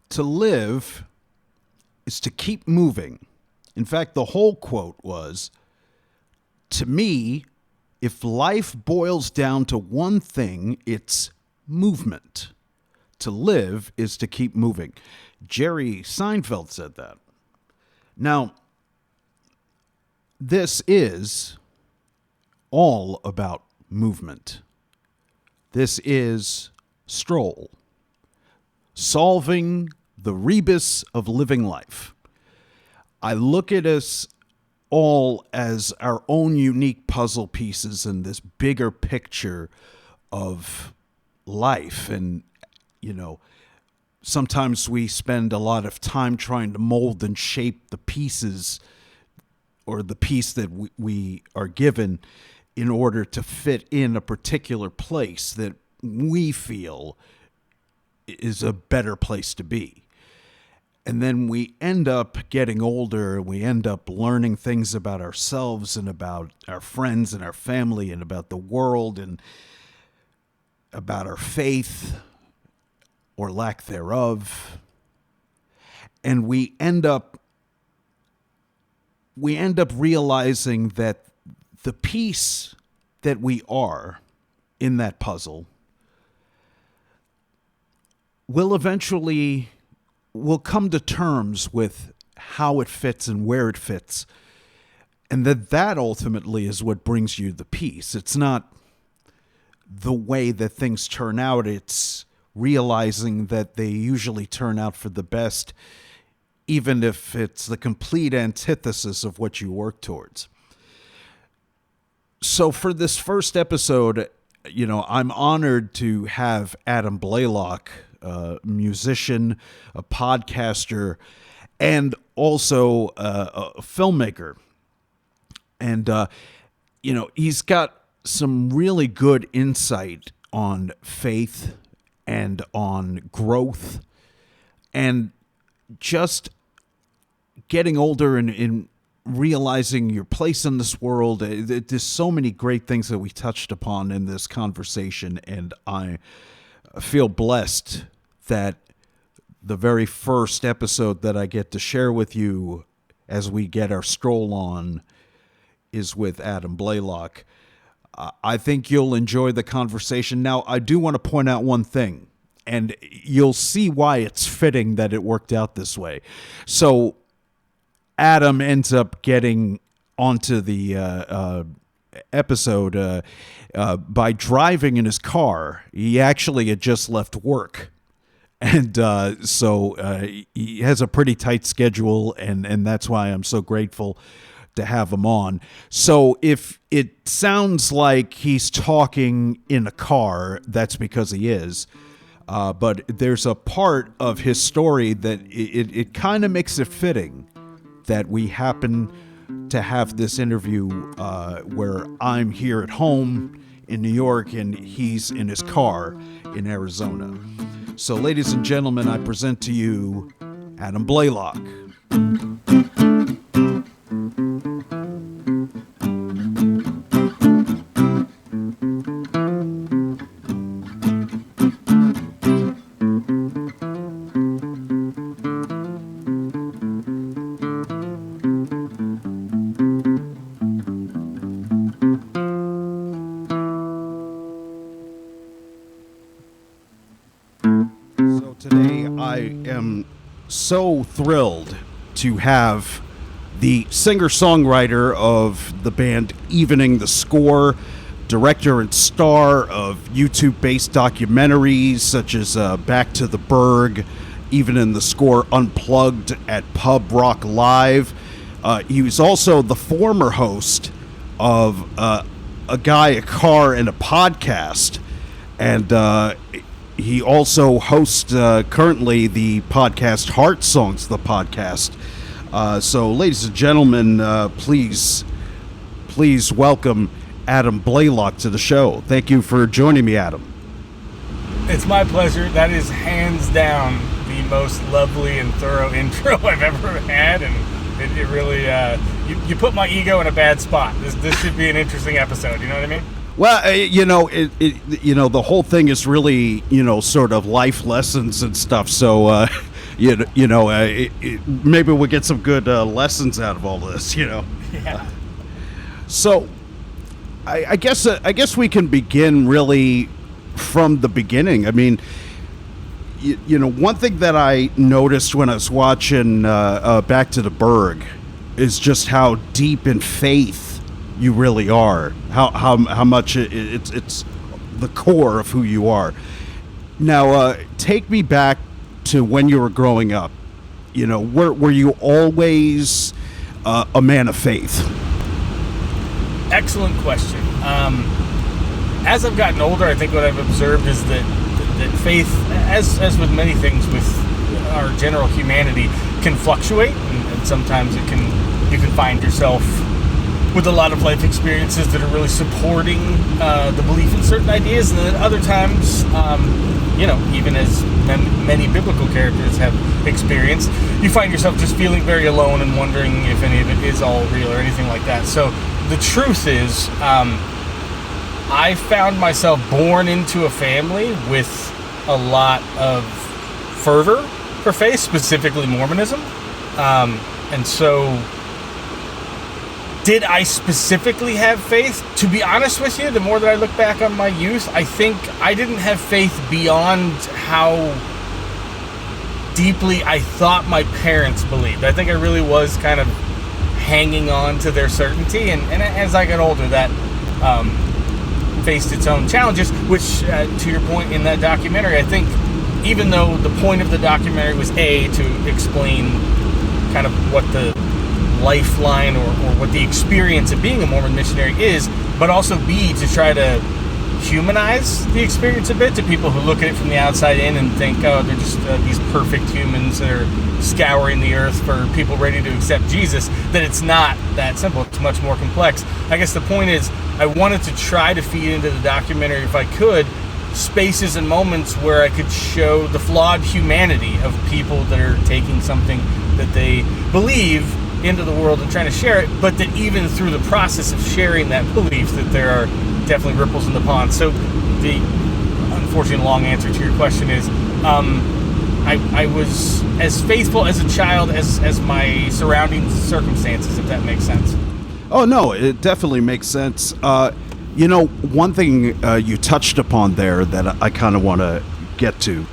To live is to keep moving. In fact, the whole quote was, to me, if life boils down to one thing, it's movement. To live is to keep moving. Jerry Seinfeld said that. Now, this is all about movement. This is S.T.R.O.L.L, solving the rebus of living life. I look at us all as our own unique puzzle pieces in this bigger picture of life. And, you know, sometimes we spend a lot of time trying to mold and shape the pieces or the piece that we are given in order to fit in a particular place that we feel is a better place to be. And then we end up getting older, we end up learning things about ourselves and about our friends and our family and about the world and about our faith or lack thereof. And we end up realizing that the piece that we are in that puzzle will come to terms with how it fits and where it fits. And that ultimately is what brings you the peace. It's not the way that things turn out. It's realizing that they usually turn out for the best, even if it's the complete antithesis of what you work towards. So for this first episode, you know, I'm honored to have Adam Blaylock, a musician, a podcaster, and also a filmmaker. And, you know, he's got some really good insight on faith and on growth and just getting older and realizing your place in this world. There's so many great things that we touched upon in this conversation, and I feel blessed that the very first episode that I get to share with you as we get our stroll on is with Adam Blaylock. I think you'll enjoy the conversation. Now, I do want to point out one thing, and you'll see why it's fitting that it worked out this way. So Adam ends up getting onto the episode by driving in his car. He actually had just left work. And so he has a pretty tight schedule, and that's why I'm so grateful to have him on. So if it sounds like he's talking in a car, that's because he is. But there's a part of his story that it kind of makes it fitting that we happen to have this interview where I'm here at home in New York and he's in his car in Arizona. So, ladies and gentlemen, I present to you Adam Blaylock. So thrilled to have the singer-songwriter of the band EveningTheScore, director and star of YouTube-based documentaries such as Back to the Burgh, EveningTheScore Unplugged at Pub Rock Live. He was also the former host of A Guy, a Car, and a Podcast, and he also hosts currently the podcast Heart Songs, the podcast. So, ladies and gentlemen, please welcome Adam Blaylock to the show. Thank you for joining me, Adam. It's my pleasure. That is hands down the most lovely and thorough intro I've ever had, and it really you put my ego in a bad spot. This should be an interesting episode. You know what I mean? Well, you know, the whole thing is really, sort of life lessons and stuff. So, Maybe we'll get some good lessons out of all this. Yeah. So, I guess we can begin really from the beginning. I mean, one thing that I noticed when I was watching Back to the Burgh is just how deep in faith you really are. How much it's the core of who you are. Now, take me back to when you were growing up. Were you always a man of faith? Excellent question. As I've gotten older, I think what I've observed is that faith, as with many things with our general humanity, can fluctuate, and sometimes you can find yourself with a lot of life experiences that are really supporting the belief in certain ideas, and then other times, even as many biblical characters have experienced, you find yourself just feeling very alone and wondering if any of it is all real or anything like that. So the truth is, I found myself born into a family with a lot of fervor for faith, specifically Mormonism. And so, did I specifically have faith? To be honest with you, the more that I look back on my youth, I think I didn't have faith beyond how deeply I thought my parents believed. I think I really was kind of hanging on to their certainty, and as I got older, that faced its own challenges, which, to your point in that documentary, I think even though the point of the documentary was to explain kind of what the lifeline or what the experience of being a Mormon missionary is, but also B, to try to humanize the experience a bit to people who look at it from the outside in and think, oh, they're just these perfect humans that are scouring the earth for people ready to accept Jesus, that it's not that simple. It's much more complex. I guess the point is, I wanted to try to feed into the documentary, if I could, spaces and moments where I could show the flawed humanity of people that are taking something that they believe into the world and trying to share it, but that even through the process of sharing that belief, that there are definitely ripples in the pond. So the unfortunate long answer to your question is, I was as faithful as a child as my surrounding circumstances, if that makes sense. Oh, no, it definitely makes sense. One thing you touched upon there that I kind of want to get to.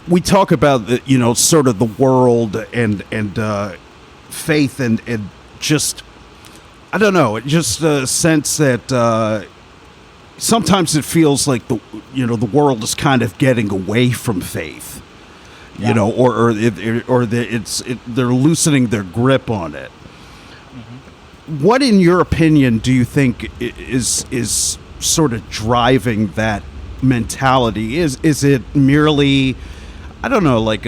We talk about sort of the world and faith and just, I don't know, just a sense that sometimes it feels like the world is kind of getting away from faith, yeah. They're loosening their grip on it. Mm-hmm. What, in your opinion, do you think is sort of driving that mentality? Is it merely, I don't know, like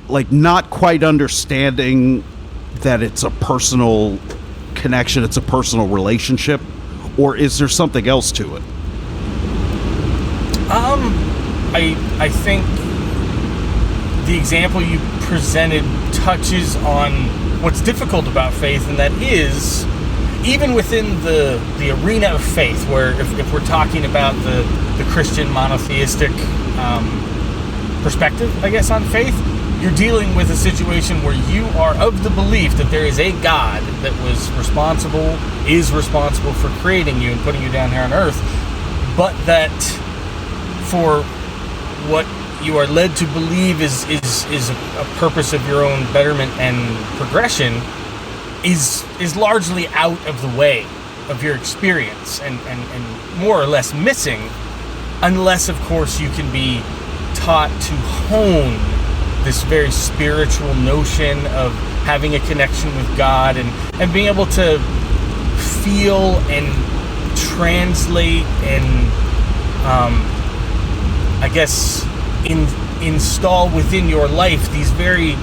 like not quite understanding that it's a personal connection, it's a personal relationship, or is there something else to it? I think the example you presented touches on what's difficult about faith, and that is, even within the arena of faith, where if we're talking about the Christian monotheistic perspective, I guess, on faith, you're dealing with a situation where you are of the belief that there is a God that is responsible for creating you and putting you down here on earth, but that for what you are led to believe is a purpose of your own betterment and progression is largely out of the way of your experience and more or less missing, unless, of course, you can be taught to hone this very spiritual notion of having a connection with God and being able to feel and translate and I guess install within your life these very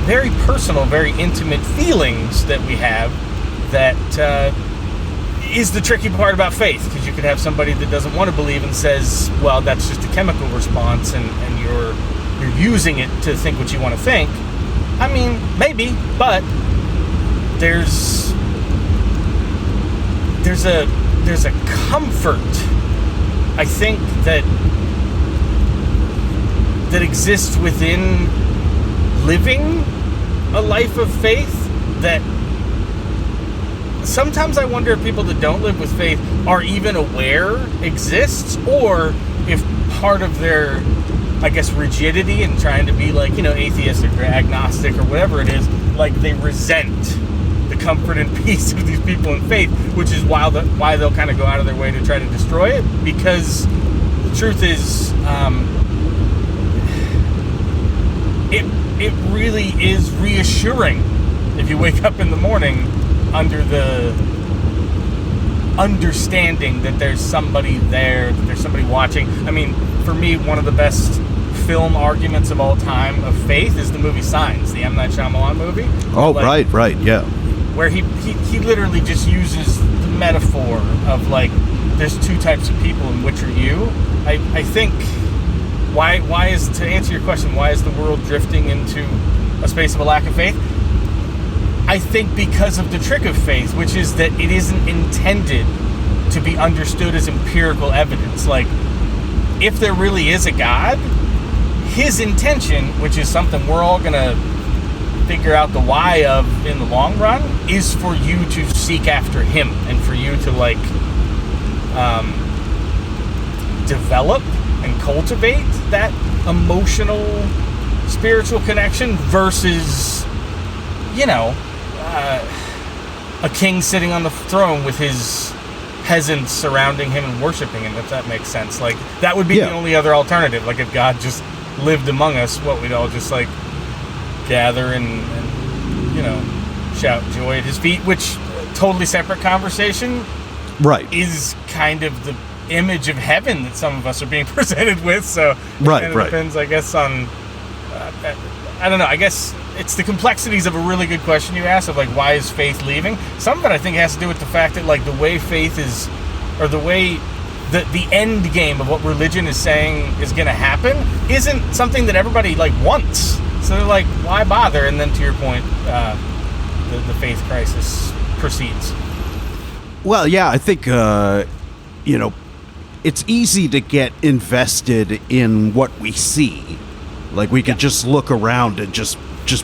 very personal, very intimate feelings that we have, that is the tricky part about faith, because you could have somebody that doesn't want to believe and says, well, that's just a chemical response and you're using it to think what you want to think. I mean, maybe, but there's a comfort, I think, that that exists within living a life of faith that sometimes I wonder if people that don't live with faith are even aware exists, or if part of their, I guess, rigidity and trying to be like, atheistic or agnostic or whatever it is, like they resent the comfort and peace of these people in faith, which is why they'll kind of go out of their way to try to destroy it. Because the truth is, it really is reassuring if you wake up in the morning under the understanding that there's somebody there, that there's somebody watching. I mean, for me, one of the best film arguments of all time of faith is the movie Signs, the M. Night Shyamalan movie. Oh, like, right, yeah. Where he literally just uses the metaphor of, like, there's two types of people, and which are you? I think, why is, to answer your question, why is the world drifting into a space of a lack of faith? I think because of the trick of faith, which is that it isn't intended to be understood as empirical evidence. Like, if there really is a God, his intention, which is something we're all going to figure out the why of in the long run, is for you to seek after him and for you to, like, develop and cultivate that emotional, spiritual connection versus, a king sitting on the throne with his peasants surrounding him and worshiping him, if that makes sense. Like, that would be the only other alternative. Like, if God just lived among us, what, we'd all just, like, gather and shout joy at his feet, which, totally separate conversation, right, is kind of the image of heaven that some of us are being presented with. So it kind of depends, I guess, on I don't know, I guess it's the complexities of a really good question you asked of, like, why is faith leaving? Some of it, I think, has to do with the fact that, like, the way faith is, or the way the end game of what religion is saying is going to happen isn't something that everybody, like, wants. So they're like, why bother? And then, to your point, the faith crisis proceeds. Well, yeah, I think, it's easy to get invested in what we see. Like, we could just look around and just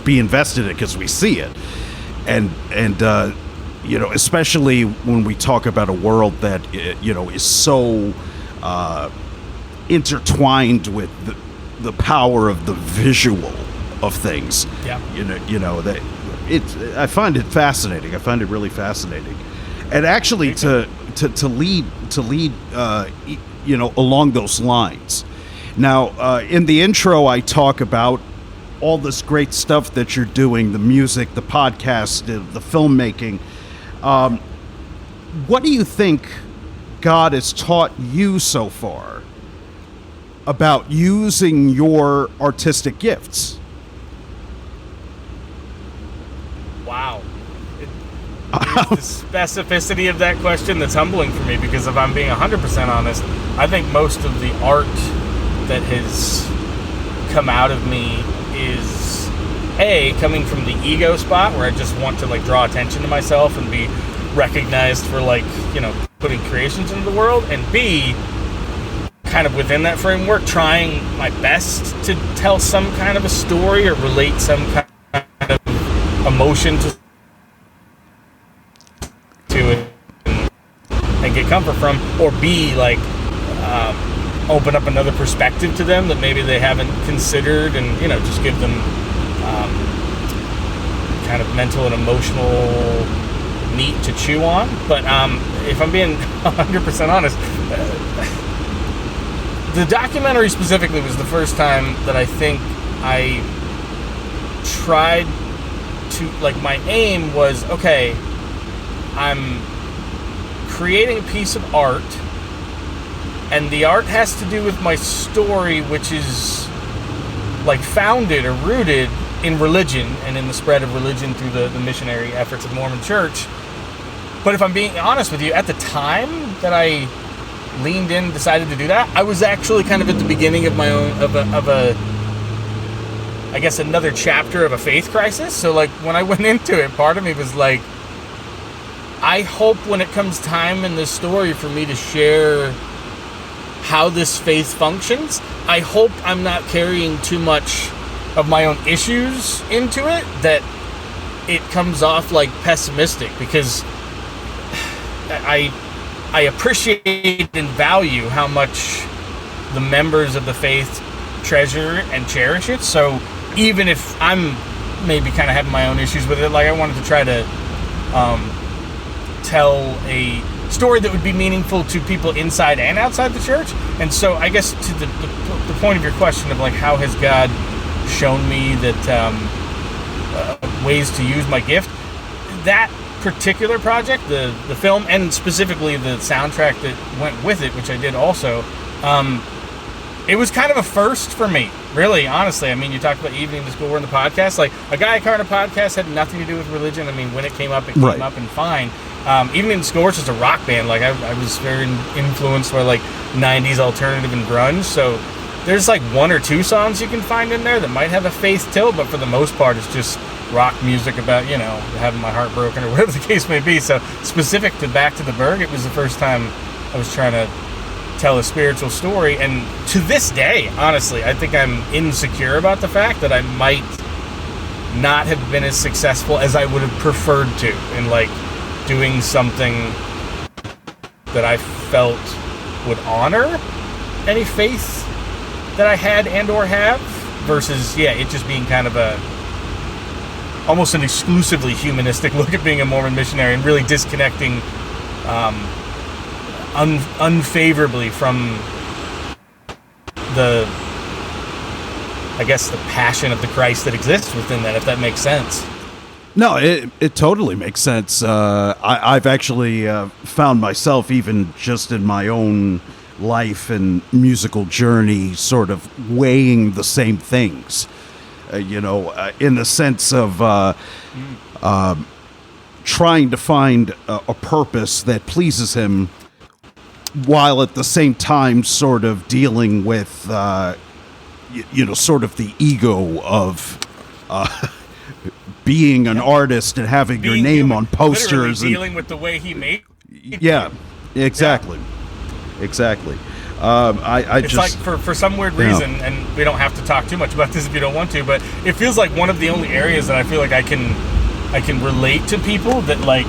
be invested in it because we see it. And especially when we talk about a world that, is so intertwined with the power of the visual of things. Yeah. That I find it fascinating. I find it really fascinating. And actually to lead along those lines. Now, in the intro, I talk about all this great stuff that you're doing, the music, the podcast, the filmmaking. What do you think God has taught you so far about using your artistic gifts? Wow. It's the specificity of that question that's humbling for me, because if I'm being 100% honest, I think most of the art that has come out of me is coming from the ego spot where I just want to, like, draw attention to myself and be recognized for, like, putting creations into the world, and B, kind of within that framework, trying my best to tell some kind of a story or relate some kind of emotion to it and get comfort from, or B, like, open up another perspective to them that maybe they haven't considered, and just give them kind of mental and emotional meat to chew on. But if I'm being 100% honest, the documentary specifically was the first time that I think I tried to, like, my aim was, okay, I'm creating a piece of art, and the art has to do with my story, which is, like, founded or rooted in religion and in the spread of religion through the missionary efforts of the Mormon Church. But if I'm being honest with you, at the time that I leaned in and decided to do that, I was actually kind of at the beginning of my own, of a I guess, another chapter of a faith crisis. So, like, when I went into it, part of me was like, I hope when it comes time in this story for me to share how this faith functions. I hope I'm not carrying too much of my own issues into it, that it comes off like pessimistic, because I appreciate and value how much the members of the faith treasure and cherish it. So even if I'm maybe kind of having my own issues with it, like, I wanted to try to tell a story that would be meaningful to people inside and outside the church. And so I guess to the point of your question of like, how has God shown me that ways to use my gift, that particular project, the film, and specifically the soundtrack that went with it, which I did also, it was kind of a first for me, really, honestly. I mean, you talked about EveningTheScore in the podcast. Like, a Guy Car in a podcast had nothing to do with religion. I mean, when it came up, it came up and fine. EveningTheScore is just a rock band. Like, I was very influenced by, like, 90s alternative and grunge. So there's, like, one or two songs you can find in there that might have a faith tilt, but for the most part, it's just rock music about, you know, having my heart broken or whatever the case may be. So specific to Back to the Burgh, it was the first time I was trying to tell a spiritual story, and to this day, honestly, I think I'm insecure about the fact that I might not have been as successful as I would have preferred to in, like, doing something that I felt would honor any faith that I had and or have, versus it just being kind of a almost an exclusively humanistic look at being a Mormon missionary, and really disconnecting unfavorably from the passion of the Christ that exists within that, if that makes sense. No, it totally makes sense. I've actually found myself, even just in my own life and musical journey, sort of weighing the same things, in the sense of trying to find a purpose that pleases him, while at the same time sort of dealing with, sort of the ego of being an artist and having your name on posters. And dealing with the way he made. Yeah, exactly. Yeah. Exactly. It's like, for some weird reason, and we don't have to talk too much about this if you don't want to, but it feels like one of the only areas that I feel like I can relate to people that, like,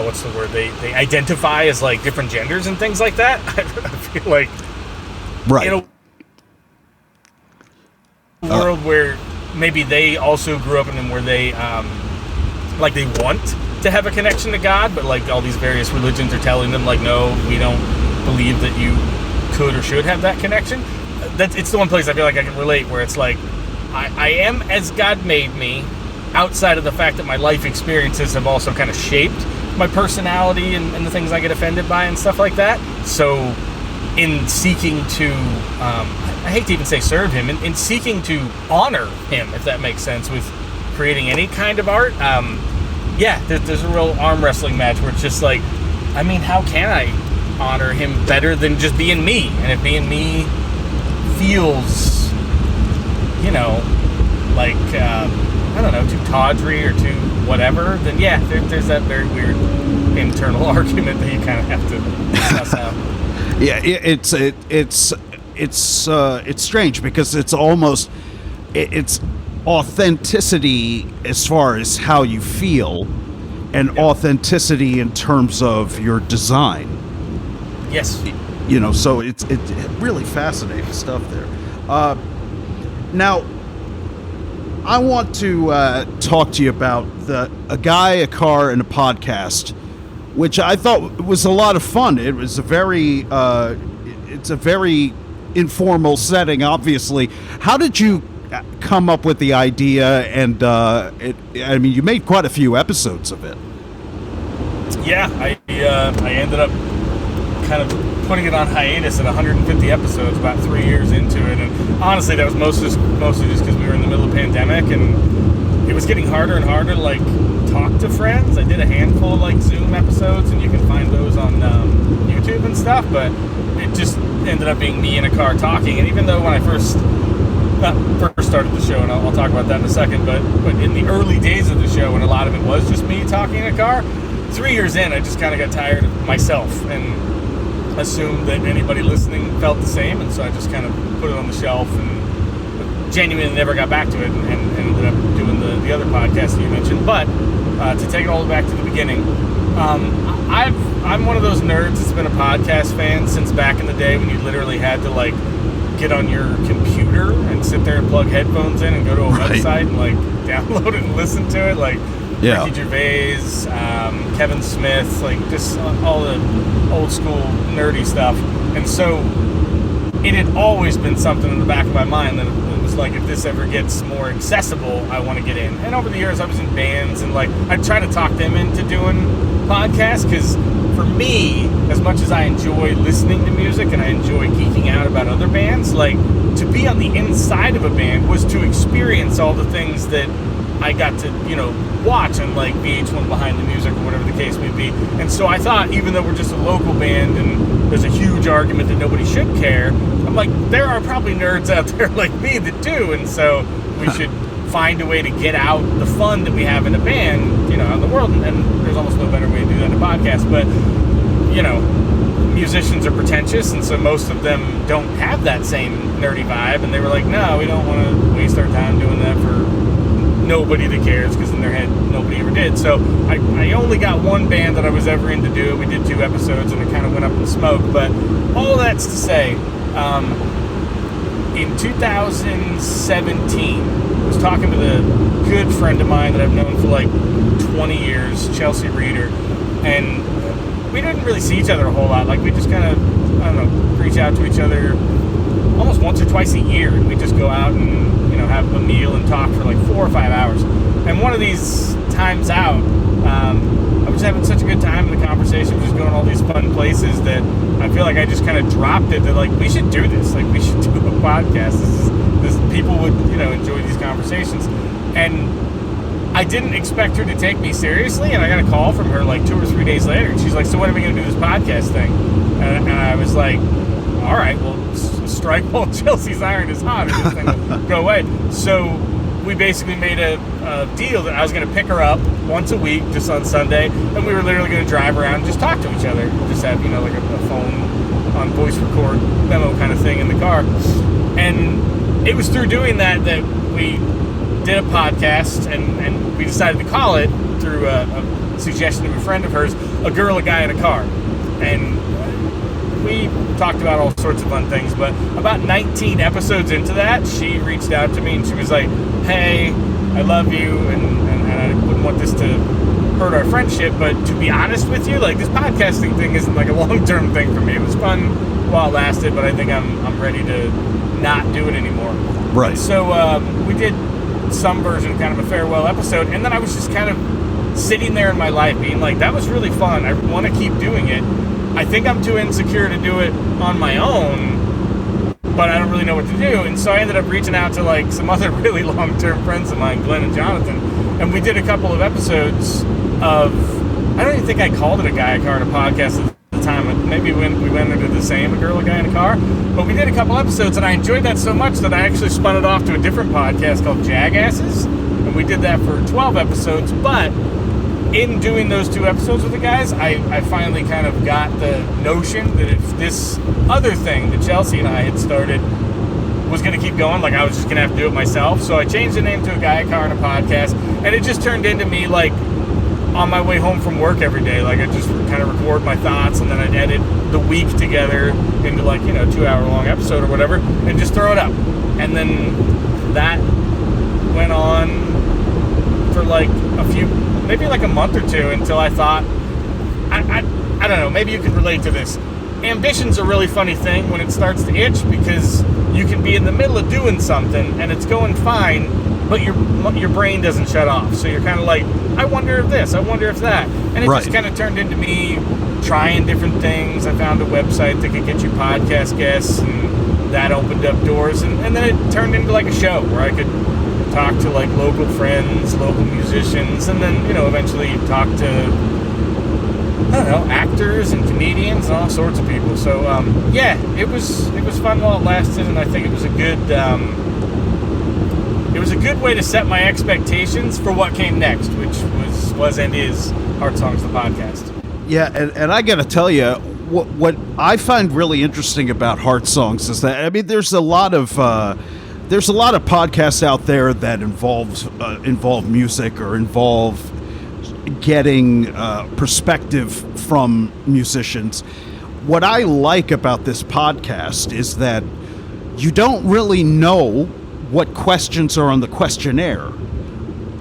what's the word? They identify as, like, different genders and things like that. I feel like, right, in a world where maybe they also grew up in, and where they they want to have a connection to God, but, like, all these various religions are telling them, like, no, we don't believe that you could or should have that connection. It's the one place I feel like I can relate, where it's like, I am as God made me, outside of the fact that my life experiences have also kind of shaped my personality and the things I get offended by and stuff like that. So in seeking to, I hate to even say serve him, in seeking to honor him, if that makes sense, with creating any kind of art, there's a real arm wrestling match where it's just like, I mean, how can I honor him better than just being me? And if being me feels, like, I don't know, too tawdry or too whatever, then there's that very weird internal argument that you kind of have to suss out. Yeah, it's strange, because it's almost, it's authenticity as far as how you feel, and authenticity in terms of your design. Yes. So it's really fascinating stuff there. Now, I want to talk to you about a guy, a car, and a podcast, which I thought was a lot of fun. It was it's a very informal setting, obviously. How did you come up with the idea? And you made quite a few episodes of it. Yeah, I ended up kind of putting it on hiatus at 150 episodes about 3 years into it, and honestly, that was mostly just because we were in the middle of the pandemic, and it was getting harder and harder to, like, talk to friends. I did a handful of, like, Zoom episodes, and you can find those on YouTube and stuff, but it just ended up being me in a car talking. And even though when I first started the show, and I'll talk about that in a second, but in the early days of the show, when a lot of it was just me talking in a car, 3 years in, I just kind of got tired of myself, and assumed that anybody listening felt the same, and so I just kind of put it on the shelf and genuinely never got back to it, and ended up doing the other podcast that you mentioned. But to take it all back to the beginning, I'm one of those nerds that's been a podcast fan since back in the day when you literally had to like get on your computer and sit there and plug headphones in and go to a website and like download it and listen to it, like Ricky Gervais, Kevin Smith, like just all the old school nerdy stuff. And so it had always been something in the back of my mind that it was like, if this ever gets more accessible, I want to get in. And over the years I was in bands, and like I'd try to talk them into doing podcasts, because for me, as much as I enjoy listening to music and I enjoy geeking out about other bands, like to be on the inside of a band was to experience all the things that I got to, watch on like VH1 Behind the Music or whatever the case may be. And so I thought, even though we're just a local band and there's a huge argument that nobody should care, I'm like, there are probably nerds out there like me that do, and so we should find a way to get out the fun that we have in a band, out in the world, and there's almost no better way to do that in a podcast. But, musicians are pretentious, and so most of them don't have that same nerdy vibe, and they were like, no, we don't want to waste our time doing that for nobody that cares, because in their head nobody ever did. So I only got one band that I was ever in to do it. We did 2 episodes and it kind of went up in smoke. But all that's to say, in 2017, I was talking to a good friend of mine that I've known for like 20 years, Chelsea Reeder, and we didn't really see each other a whole lot. Like we just kind of, reach out to each other almost once or twice a year, and we just go out and have a meal and talk for like 4 or 5 hours. And one of these times out, I was having such a good time in the conversation, just going all these fun places, that I feel like I just kind of dropped it that like, we should do this. Like we should do a podcast. This people would enjoy these conversations. And I didn't expect her to take me seriously, and I got a call from her like 2 or 3 days later, and she's like, so when are we going to do this podcast thing? And I was like, all right, well, strike while Chelsea's iron is hot, or this thing will go away. So we basically made a deal that I was going to pick her up once a week, just on Sunday, and we were literally going to drive around and just talk to each other, just have like a phone on voice record memo kind of thing in the car. And it was through doing that we did a podcast, and we decided to call it, through a suggestion of a friend of hers, A Girl, a Guy in a Car. And we talked about all sorts of fun things, but about 19 episodes into that, she reached out to me and she was like, hey, I love you, and I wouldn't want this to hurt our friendship, but to be honest with you, like this podcasting thing isn't like a long-term thing for me. It was fun while it lasted, but I think I'm ready to not do it anymore. Right. So we did some version of kind of a farewell episode, and then I was just kind of sitting there in my life being like, that was really fun, I want to keep doing it. I think I'm too insecure to do it on my own, but I don't really know what to do. And so I ended up reaching out to like some other really long-term friends of mine, Glenn and Jonathan, and we did a couple of episodes of, I don't even think I called it A Guy, a Car, and a Podcast at the time. Maybe we went under the same, A Girl, a Guy, in a Car. But we did a couple episodes, and I enjoyed that so much that I actually spun it off to a different podcast called Jagasses, and we did that for 12 episodes. But in doing those 2 episodes with the guys, I finally kind of got the notion that if this other thing that Chelsea and I had started was going to keep going, like I was just going to have to do it myself. So I changed the name to A Guy, a Car, and a Podcast, and it just turned into me like on my way home from work every day. Like I just kind of record my thoughts, and then I'd edit the week together into like 2-hour-long episode or whatever, and just throw it up. And then that went on for like maybe like a month or 2, until I thought, I don't know, maybe you could relate to this. Ambition's a really funny thing when it starts to itch, because you can be in the middle of doing something and it's going fine, but your brain doesn't shut off. So you're kind of like, I wonder if this, I wonder if that. And it just kind of turned into me trying different things. I found a website that could get you podcast guests, and that opened up doors. And then it turned into like a show where I could talk to like local friends, local musicians, and then eventually talk to, I don't know, actors and comedians and all sorts of people. So yeah, it was fun while it lasted, and I think it was a good way to set my expectations for what came next, which was and is Art Songs, the podcast. Yeah, and I got to tell you, what I find really interesting about Heart Songs is that, I mean, there's a lot of podcasts out there that involve music or involve getting perspective from musicians. What I like about this podcast is that you don't really know what questions are on the questionnaire,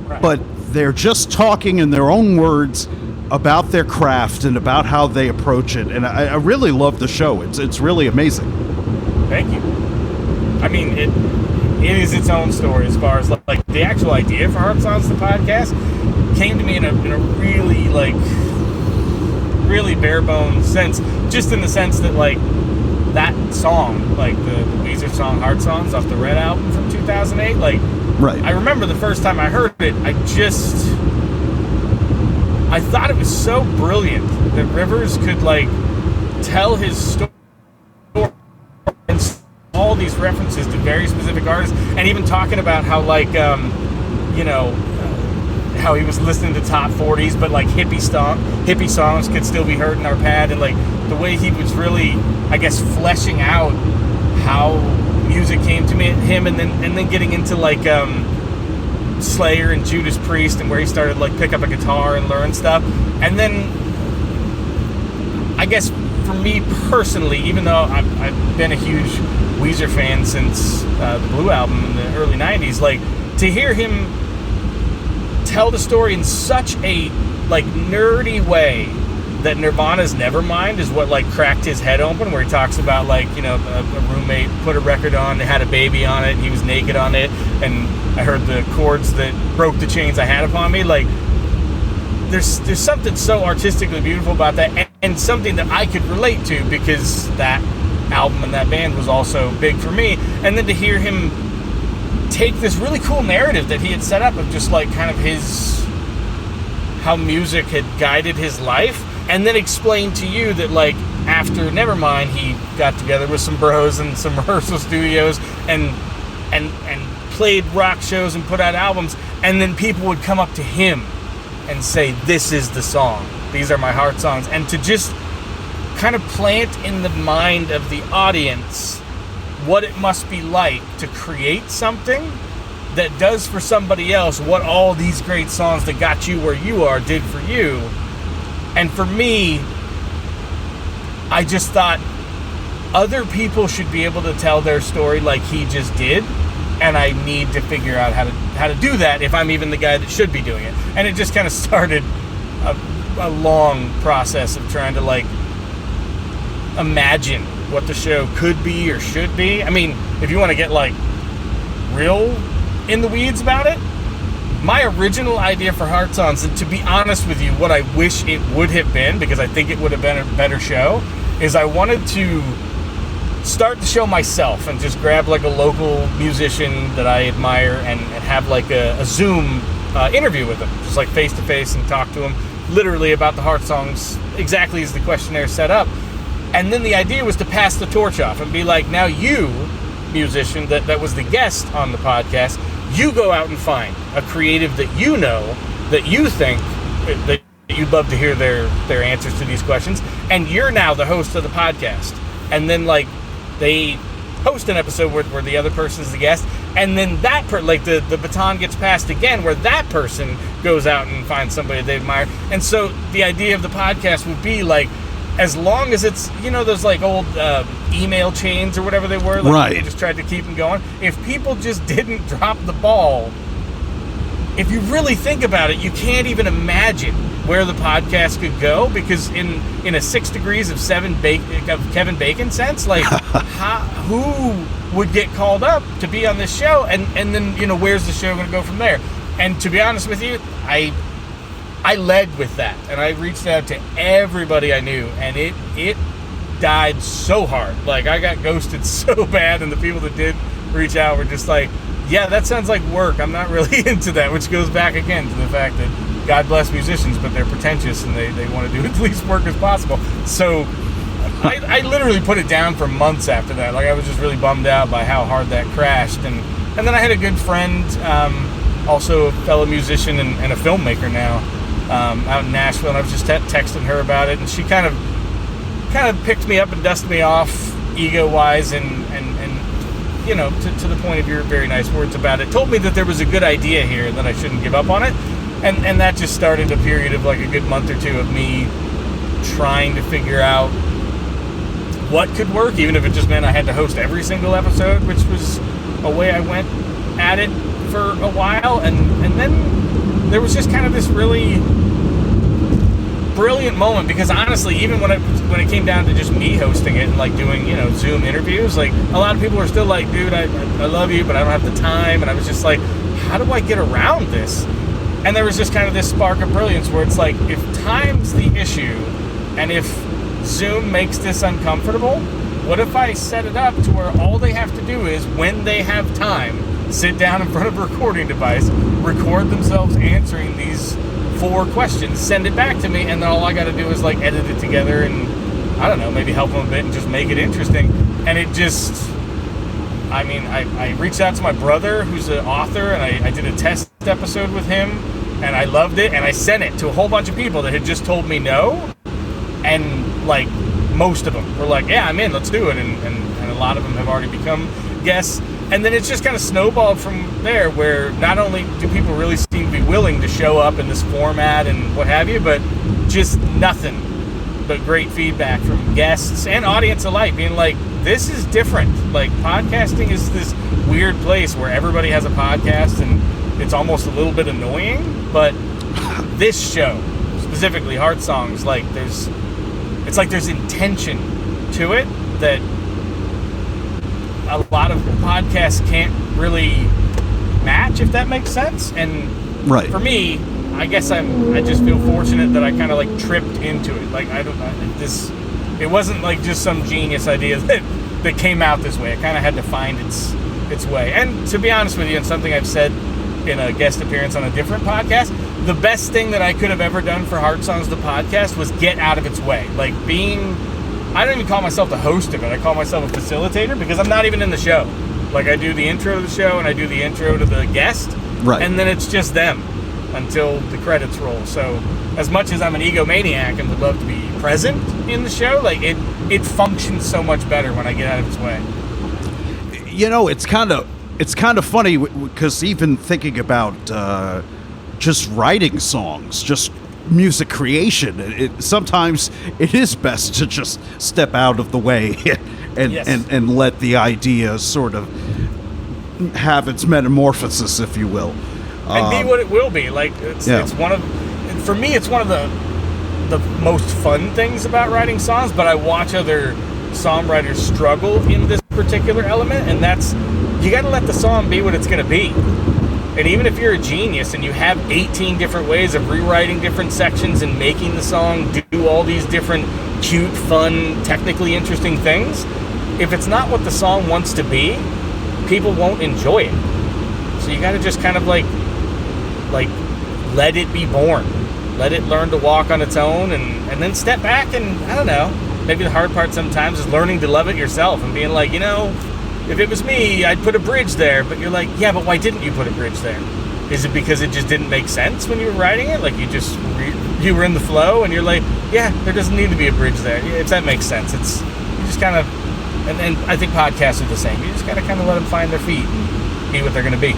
Right. but they're just talking in their own words about their craft and about how they approach it. And I really love the show. It's really amazing. Thank you. I mean, it is its own story as far as like the actual idea for Heart Songs, the podcast, came to me in a really really bare bones sense, just in the sense that like that song, like the Weezer song Heart Songs off the Red album from 2008, like Right. I remember the first time I heard it, I thought it was so brilliant that Rivers could like tell his story and all these references to very specific artists, and even talking about how like how he was listening to top 40s, but like hippie songs could still be heard in our pad, and like the way he was really, I guess, fleshing out how music came to him, and then getting into like Slayer and Judas Priest, and where he started like pick up a guitar and learn stuff. And then I guess for me personally, even though I've been a huge Weezer fan since the Blue album in the early 90s, like to hear him tell the story in such a like nerdy way that Nirvana's Nevermind is what like cracked his head open, where he talks about like, a roommate put a record on, they had a baby on it, and he was naked on it, and I heard the chords that broke the chains I had upon me. Like there's something so artistically beautiful about that, and something that I could relate to, because that album and that band was also big for me. And then to hear him take this really cool narrative that he had set up of just like kind of how music had guided his life, and then explain to you that like after Nevermind he got together with some bros in some rehearsal studios and played rock shows and put out albums, and then people would come up to him and say, "This is the song, these are my Heart Songs," and to just kind of plant in the mind of the audience what it must be like to create something that does for somebody else what all these great songs that got you where you are did for you. And for me, I just thought other people should be able to tell their story like he just did, and I need to figure out how to do that if I'm even the guy that should be doing it. And it just kind of started a long process of trying to like imagine what the show could be or should be. I mean, if you want to get like real in the weeds about it, my original idea for Heart Songs, and to be honest with you, what I wish it would have been, because I think it would have been a better show, is I wanted to start the show myself and just grab like a local musician that I admire and have like a Zoom interview with him, just like face to face, and talk to him literally about the Heart Songs exactly as the questionnaire set up. And then the idea was to pass the torch off and be like, now you, musician that was the guest on the podcast, you go out and find a creative that you know, that you think that you'd love to hear their answers to these questions, and you're now the host of the podcast. And then like they host an episode where the other person's the guest, and then that the baton gets passed again, where that person goes out and finds somebody they admire. And so the idea of the podcast would be like, as long as it's, those like old email chains or whatever they were, like right, they just tried to keep them going. If people just didn't drop the ball, if you really think about it, you can't even imagine where the podcast could go, because in a 6 degrees of Kevin Bacon sense, like who would get called up to be on this show, and then where's the show going to go from there? And to be honest with you, I led with that, and I reached out to everybody I knew, and it died so hard. Like, I got ghosted so bad, and the people that did reach out were just like, yeah, that sounds like work. I'm not really into that, which goes back again to the fact that God bless musicians, but they're pretentious, and they want to do as least work as possible. So I literally put it down for months after that. Like, I was just really bummed out by how hard that crashed. And then I had a good friend, also a fellow musician and a filmmaker now, out in Nashville, and I was just texting her about it, and she kind of kind of picked me up and dusted me off ego-wise, and you know, to the point of your very nice words about it, told me that there was a good idea here and that I shouldn't give up on it. And that just started a period of like a good month or two of me trying to figure out what could work, even if it just meant I had to host every single episode, which was a way I went at it for a while. And then there was just kind of this really brilliant moment, because honestly, even when it came down to just me hosting it and like doing, you know, Zoom interviews, like a lot of people were still like, dude, I love you, but I don't have the time. And I was just like, how do I get around this? And there was just kind of this spark of brilliance where it's like, if time's the issue and if Zoom makes this uncomfortable, what if I set it up to where all they have to do is, when they have time, sit down in front of a recording device, record themselves answering these 4 questions, send it back to me, and then all I got to do is like edit it together and, I don't know, maybe help them a bit and just make it interesting. And it just, I mean, I reached out to my brother who's an author, and I did a test episode with him, and I loved it, and I sent it to a whole bunch of people that had just told me no, and like most of them were like, yeah, I'm in, let's do it, and a lot of them have already become guests. And then it's just kind of snowballed from there, where not only do people really seem to be willing to show up in this format and what have you, but just nothing but great feedback from guests and audience alike, being like, this is different. Like, podcasting is this weird place where everybody has a podcast and it's almost a little bit annoying, but this show, specifically Heart Songs, like there's intention to it that a lot of podcasts can't really match, if that makes sense. And right. For me, I guess I just feel fortunate that I kind of like tripped into it. Like it wasn't like just some genius idea that came out this way. It kind of had to find its way. And to be honest with you, and something I've said in a guest appearance on a different podcast, the best thing that I could have ever done for Heart Songs, the podcast, was get out of its way. Like I don't even call myself the host of it. I call myself a facilitator, because I'm not even in the show. Like, I do the intro to the show and I do the intro to the guest. Right. And then it's just them until the credits roll. So as much as I'm an egomaniac and would love to be present in the show, like it functions so much better when I get out of its way. You know, it's kind of funny, because even thinking about just writing songs, just music creation, sometimes it is best to just step out of the way and Yes. and let the idea sort of have its metamorphosis, if you will, and be what it will be. Like it's one of, for me, it's one of the most fun things about writing songs. But I watch other songwriters struggle in this particular element, and that's, you got to let the song be what it's going to be. And even if you're a genius and you have 18 different ways of rewriting different sections and making the song do all these different cute, fun, technically interesting things, if it's not what the song wants to be, people won't enjoy it. So you got to just kind of like let it be born. Let it learn to walk on its own, and then step back, and I don't know, maybe the hard part sometimes is learning to love it yourself and being like, you know, if it was me, I'd put a bridge there. But you're like, yeah, but why didn't you put a bridge there? Is it because it just didn't make sense when you were writing it? Like you were in the flow and you're like, yeah, there doesn't need to be a bridge there. If that makes sense. It's, you just kind of, and I think podcasts are the same. You just got to kind of let them find their feet and be what they're going to be.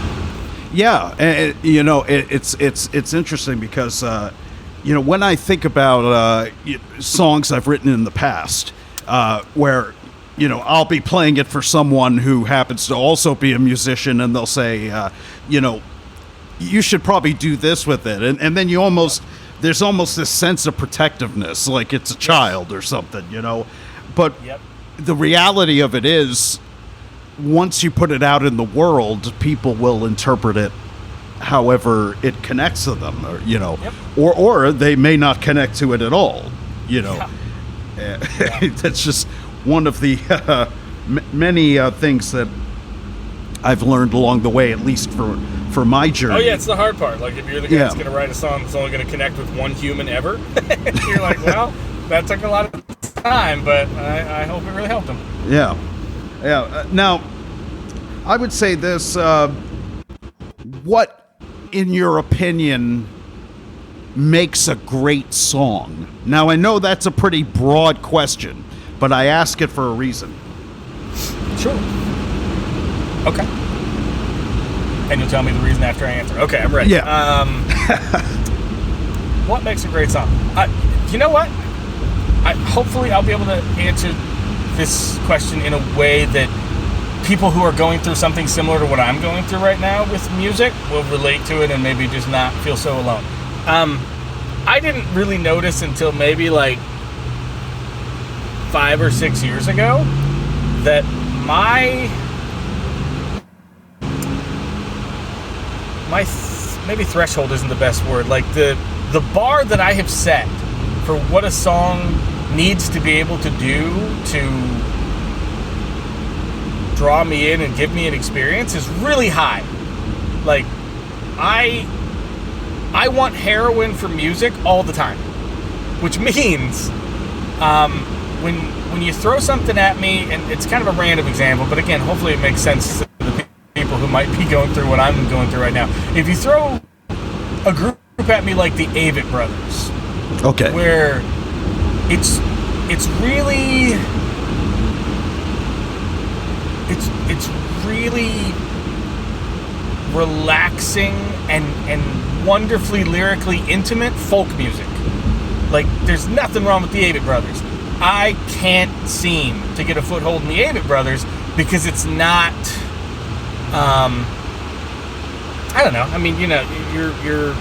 Yeah, and, you know, it's interesting because, you know, when I think about songs I've written in the past, where, you know, I'll be playing it for someone who happens to also be a musician, and they'll say, you know, you should probably do this with it. And then there's almost this sense of protectiveness, like it's a child or something, you know. But the reality of it is, once you put it out in the world, people will interpret it however it connects to them, or, you know, or they may not connect to it at all, you know. That's just one of the many things that I've learned along the way, at least for my journey. Oh yeah, it's the hard part. Like, if you're the guy that's going to write a song that's only going to connect with one human ever, you're like, well, that took a lot of time, but I hope it really helped them. Yeah. Now, I would say this: what, in your opinion, makes a great song? Now, I know that's a pretty broad question, but I ask it for a reason. Sure. Okay. And you'll tell me the reason after I answer. Okay, I'm ready. Yeah. What makes a great song? You know what? Hopefully I'll be able to answer this question in a way that people who are going through something similar to what I'm going through right now with music will relate to it and maybe just not feel so alone. I didn't really notice until maybe like 5 or 6 years ago that maybe threshold isn't the best word. Like the bar that I have set for what a song needs to be able to do to draw me in and give me an experience is really high. Like I want heroin for music all the time, which means when you throw something at me, and it's kind of a random example, but again, hopefully it makes sense to the people who might be going through what I'm going through right now. If you throw a group at me like the Avett Brothers, okay, where it's really relaxing and wonderfully lyrically intimate folk music. Like, there's nothing wrong with the Avett Brothers. I can't seem to get a foothold in the Avett Brothers because it's not, I don't know. I mean, you know, you're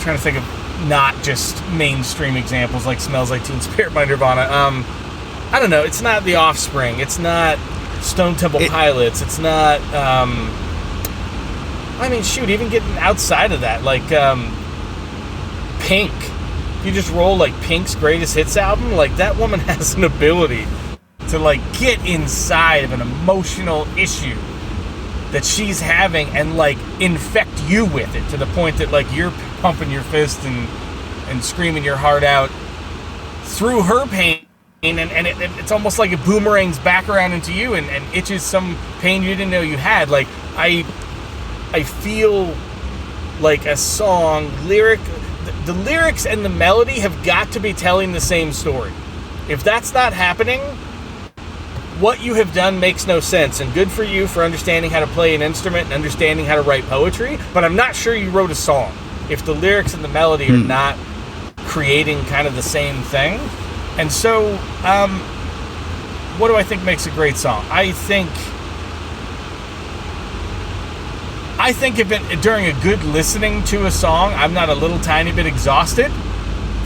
trying to think of not just mainstream examples like Smells Like Teen Spirit by Nirvana. I don't know. It's not The Offspring. It's not Stone Temple Pilots. It's not, I mean, shoot, even getting outside of that, like Pink. If you just roll like Pink's greatest hits album, like that woman has an ability to like get inside of an emotional issue that she's having and like infect you with it to the point that like you're pumping your fist and screaming your heart out through her pain, and it's almost like it boomerangs back around into you and itches some pain you didn't know you had. Like I feel like a song the lyrics and the melody have got to be telling the same story. If that's not happening, what you have done makes no sense. And good for you for understanding how to play an instrument and understanding how to write poetry, but I'm not sure you wrote a song if the lyrics and the melody are not creating kind of the same thing. And so, what do I think makes a great song? I think if during a good listening to a song, I'm not a little tiny bit exhausted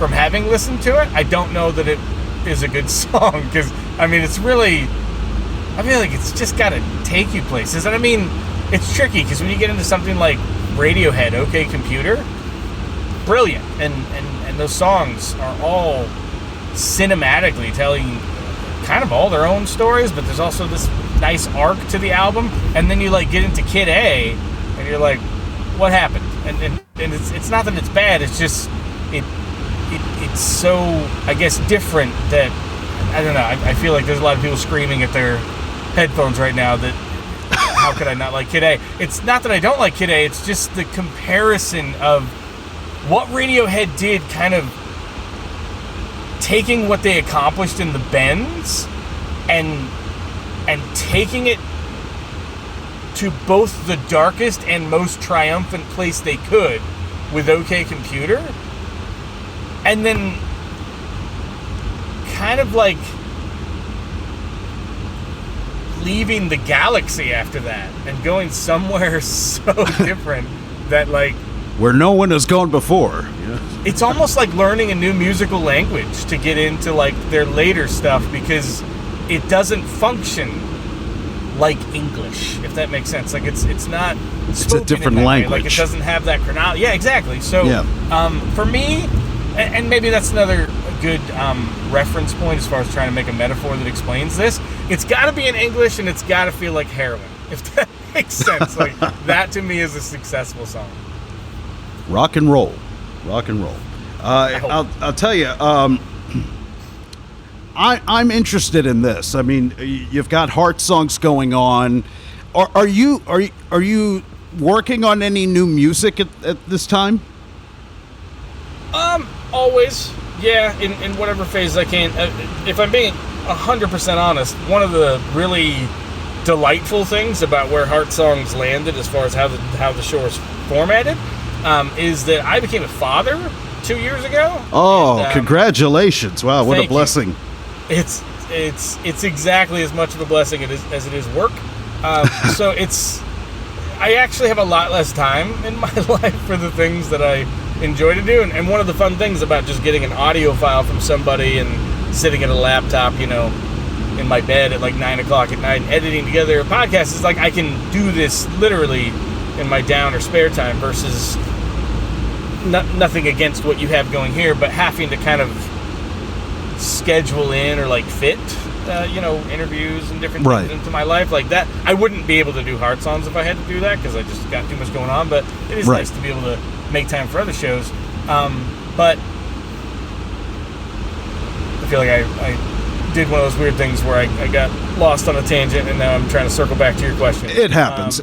from having listened to it, I don't know that it is a good song. Because, I mean, it's really, I feel like it's just got to take you places. And I mean, it's tricky because when you get into something like Radiohead, OK Computer, brilliant. And those songs are all cinematically telling kind of all their own stories, but there's also this nice arc to the album. And then you like get into Kid A, and you're like, what happened? And it's not that it's bad, it's just it's so, I guess, different that I don't know. I feel like there's a lot of people screaming at their headphones right now that how could I not like Kid A? It's not that I don't like Kid A, it's just the comparison of what Radiohead did, kind of taking what they accomplished in the Bends and taking it to both the darkest and most triumphant place they could with OK Computer, and then kind of like leaving the galaxy after that and going somewhere so different that like where no one has gone before. Yeah. It's almost like learning a new musical language to get into like their later stuff, because it doesn't function like English, if that makes sense. Like it's not it's a different language. Like it doesn't have that chronology. Yeah, exactly. So for me, and maybe that's another good reference point as far as trying to make a metaphor that explains this, it's got to be in English and it's got to feel like heroin, if that makes sense. Like that to me is a successful song. Rock and roll. I'll tell you, I'm interested in this. I mean, you've got heart songs going on. Are you working on any new music at this time? Always. Yeah, in whatever phase I can. If I'm being 100% honest, one of the really delightful things about where Heart Songs landed as far as how the show is formatted is that I became a father 2 years ago. Oh, and, congratulations. Wow, what a blessing. You. It's exactly as much of a blessing as it is work. So I actually have a lot less time in my life for the things that I enjoy to do. And one of the fun things about just getting an audio file from somebody and sitting at a laptop, in my bed at like 9 o'clock at night and editing together a podcast is like I can do this literally in my down or spare time versus nothing against what you have going here, but having to kind of schedule in or like fit interviews and different things into my life like that. I wouldn't be able to do Heart Songs if I had to do that because I just got too much going on, but it is nice to be able to make time for other shows. But I feel like I did one of those weird things where I got lost on a tangent and now I'm trying to circle back to your question. It happens.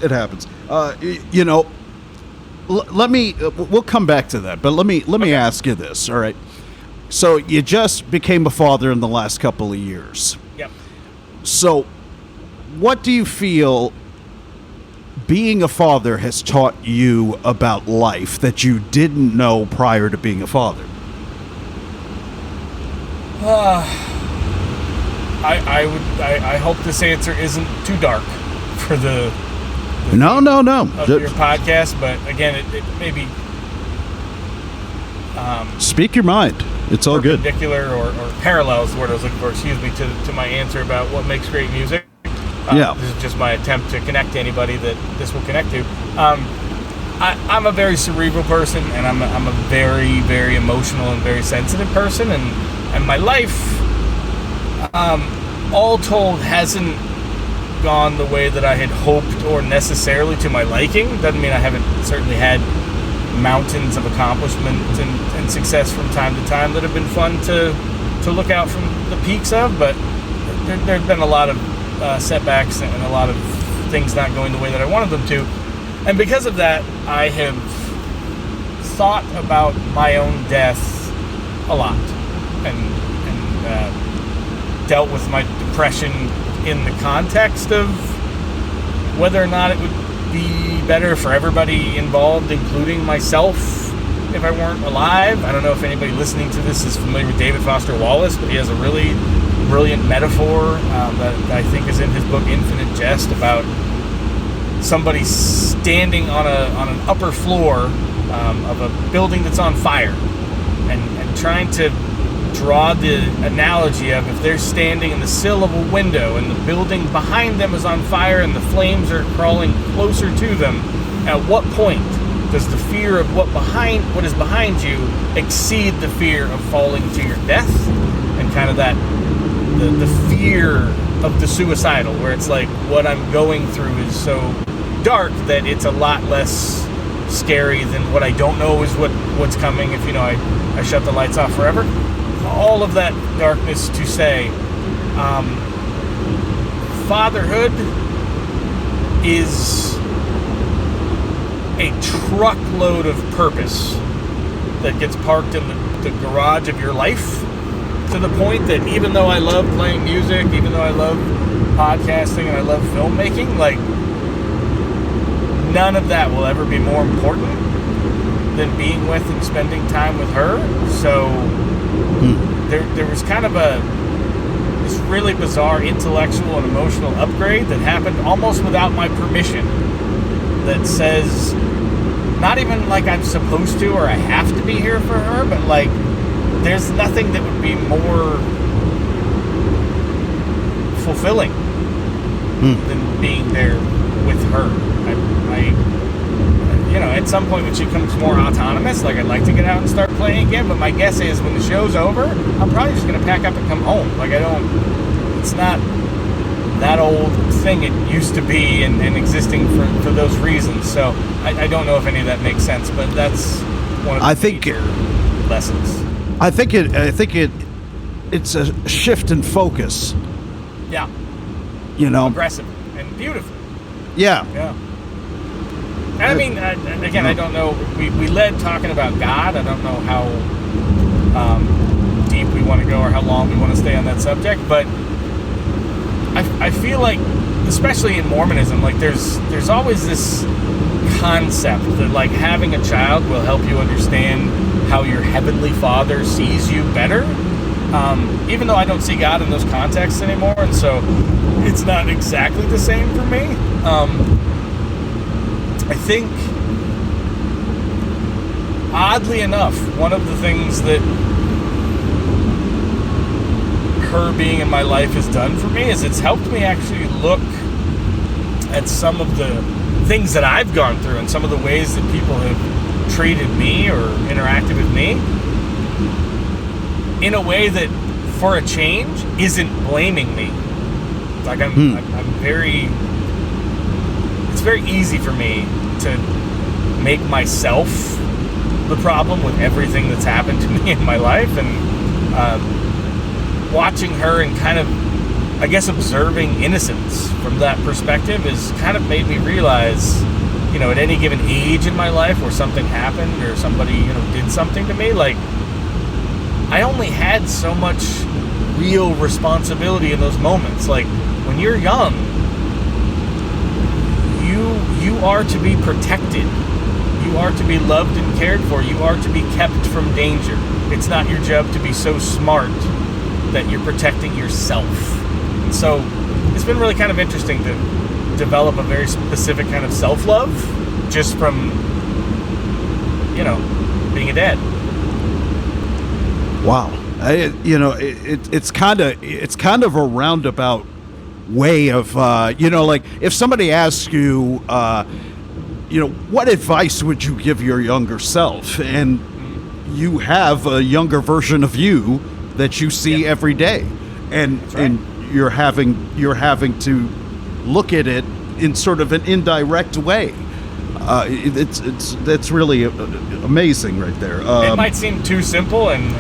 Let me we'll come back to that, but let me ask you this, all right? So you just became a father in the last couple of years. Yep. So what do you feel being a father has taught you about life that you didn't know prior to being a father? I hope this answer isn't too dark for the no of your podcast, but again, it may be speak your mind. It's all good. Perpendicular or parallel is the word I was looking for. Excuse me, to my answer about what makes great music. This is just my attempt to connect to anybody that this will connect to. I'm a very cerebral person, and I'm a very, very emotional and very sensitive person, and my life, all told, hasn't gone the way that I had hoped or necessarily to my liking. Doesn't mean I haven't certainly had mountains of accomplishment and success from time to time that have been fun to look out from the peaks of, but there have been a lot of setbacks and a lot of things not going the way that I wanted them to. And because of that, I have thought about my own death a lot and dealt with my depression in the context of whether or not it would be better for everybody involved, including myself, if I weren't alive. I don't know if anybody listening to this is familiar with David Foster Wallace, but he has a really brilliant metaphor that I think is in his book Infinite Jest about somebody standing on an upper floor of a building that's on fire and trying to draw the analogy of if they're standing in the sill of a window and the building behind them is on fire and the flames are crawling closer to them, at what point does the fear of what is behind you exceed the fear of falling to your death? And kind of that the fear of the suicidal, where it's like what I'm going through is so dark that it's a lot less scary than what I don't know is what's coming if I shut the lights off forever. All of that darkness to say, fatherhood is a truckload of purpose that gets parked in the garage of your life, to the point that even though I love playing music, even though I love podcasting and I love filmmaking, like none of that will ever be more important than being with and spending time with her. So there was kind of this really bizarre intellectual and emotional upgrade that happened almost without my permission, that says not even like I'm supposed to or I have to be here for her, but like there's nothing that would be more fulfilling than being there with her. At some point when she becomes more autonomous, like I'd like to get out and start playing again, but my guess is when the show's over, I'm probably just going to pack up and come home. Like it's not that old thing it used to be and existing for those reasons. So I don't know if any of that makes sense, but that's one of the major lessons. I think it's a shift in focus. Yeah. Aggressive and beautiful. Yeah. Yeah. And I mean, again, I don't know. We led talking about God. I don't know how deep we want to go or how long we want to stay on that subject. But I feel like, especially in Mormonism, like there's always this concept that like having a child will help you understand how your heavenly Father sees you better. Even though I don't see God in those contexts anymore, and so it's not exactly the same for me. I think, oddly enough, one of the things that her being in my life has done for me is it's helped me actually look at some of the things that I've gone through and some of the ways that people have treated me or interacted with me in a way that, for a change, isn't blaming me. Like I'm very. It's very easy for me to make myself the problem with everything that's happened to me in my life, and watching her and kind of, I guess, observing innocence from that perspective has kind of made me realize, you know, at any given age in my life where something happened or somebody, you know, did something to me, like, I only had so much real responsibility in those moments. Like, when you're young, you are to be protected. You are to be loved and cared for. You are to be kept from danger. It's not your job to be so smart that you're protecting yourself. And so it's been really kind of interesting to develop a very specific kind of self-love just from, you know, being a dad. Wow. It's kind of a roundabout way of, like if somebody asks you, what advice would you give your younger self? And you have a younger version of you that you see every day. And, right. And you're having to look at it in sort of an indirect way. That's really amazing right there. It might seem too simple, and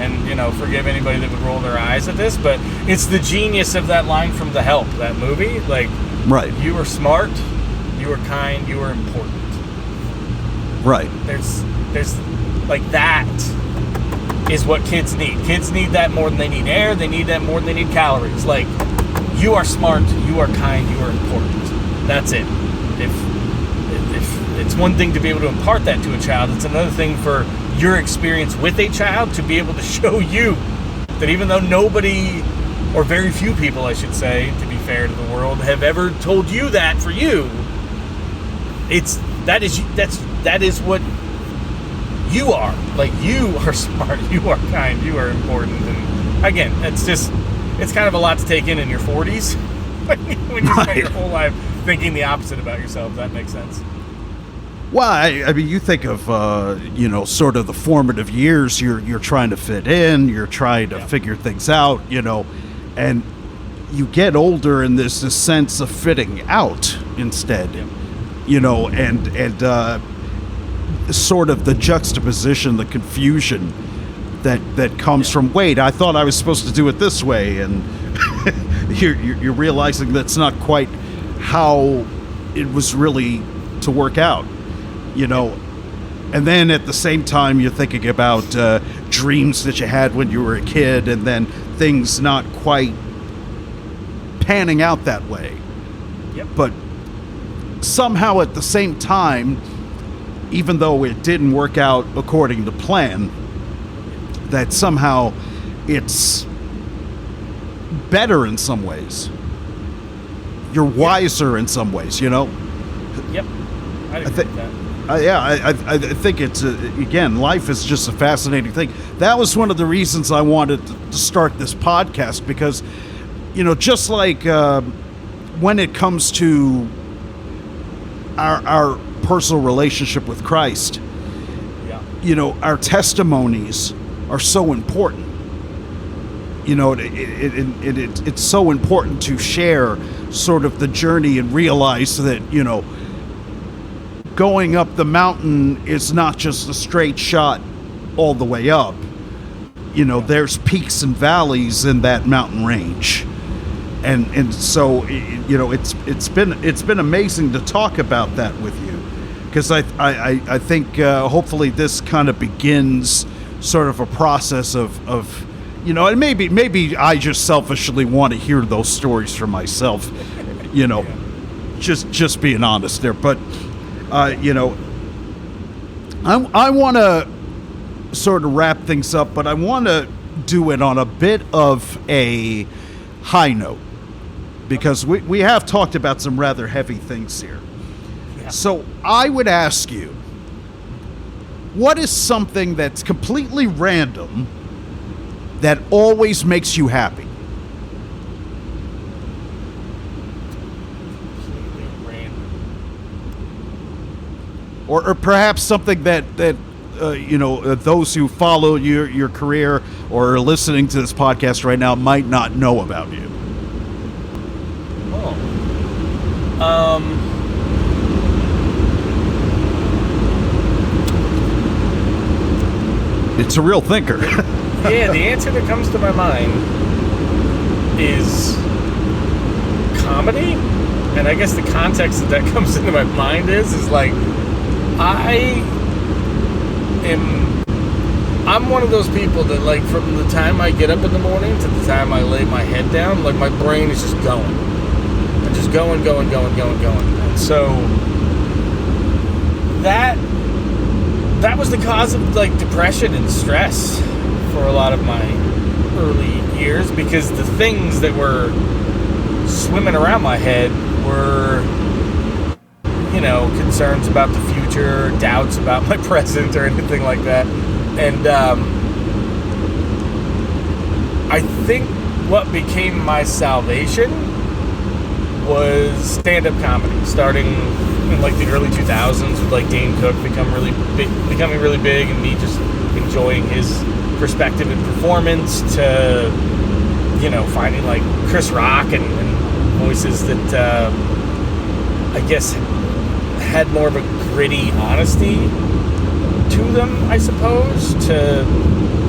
forgive anybody that would roll their eyes at this, but it's the genius of that line from The Help, that movie. Like, right. You are smart, you are kind, you are important. Right. There's like, that is what kids need. Kids need that more than they need air. They need that more than they need calories. Like, you are smart, you are kind, you are important. That's it. If it's one thing to be able to impart that to a child, it's another thing for your experience with a child to be able to show you that even though nobody, or very few people, I should say, to be fair to the world, have ever told you that for you, that is what you are. Like, you are smart, you are kind, you are important. And again, it's kind of a lot to take in your 40s when you spend your whole life thinking the opposite about yourself. That makes sense. Well, I mean, you think of, sort of the formative years, you're trying to fit in, you're trying to figure things out, and you get older and there's this sense of fitting out instead, and sort of the juxtaposition, the confusion that comes from, wait, I thought I was supposed to do it this way, and you're realizing that's not quite how it was really to work out. And then at the same time, you're thinking about dreams that you had when you were a kid, and then things not quite panning out that way. Yep. But somehow at the same time, even though it didn't work out according to plan, that somehow it's better in some ways. You're wiser in some ways, Yep. I agree with that. I think it's, again, life is just a fascinating thing. That was one of the reasons I wanted to start this podcast, because, just like when it comes to our personal relationship with Christ, our testimonies are so important. It's so important to share sort of the journey and realize that, going up the mountain is not just a straight shot all the way up. There's peaks and valleys in that mountain range. And so, it's been amazing to talk about that with you, because I think hopefully this kind of begins sort of a process of and maybe I just selfishly want to hear those stories for myself, just being honest there. But I want to sort of wrap things up, but I want to do it on a bit of a high note, because we have talked about some rather heavy things here. Yeah. So I would ask you, what is something that's completely random that always makes you happy? Completely random. Or perhaps something that those who follow your career or are listening to this podcast right now might not know about you. It's a real thinker. Yeah, the answer that comes to my mind is comedy. And I guess the context that comes into my mind is like, I'm one of those people that, like, from the time I get up in the morning to the time I lay my head down, like, my brain is just going. And just going. And so that was the cause of, like, depression and stress for a lot of my early years, because the things that were swimming around my head were, concerns about the future, doubts about my present, or anything like that. And I think what became my salvation was stand-up comedy, starting in like the early 2000s with like Dane Cook becoming really big, and me just enjoying his perspective and performance, to finding like Chris Rock and voices that I guess had more of a gritty honesty to them, I suppose, to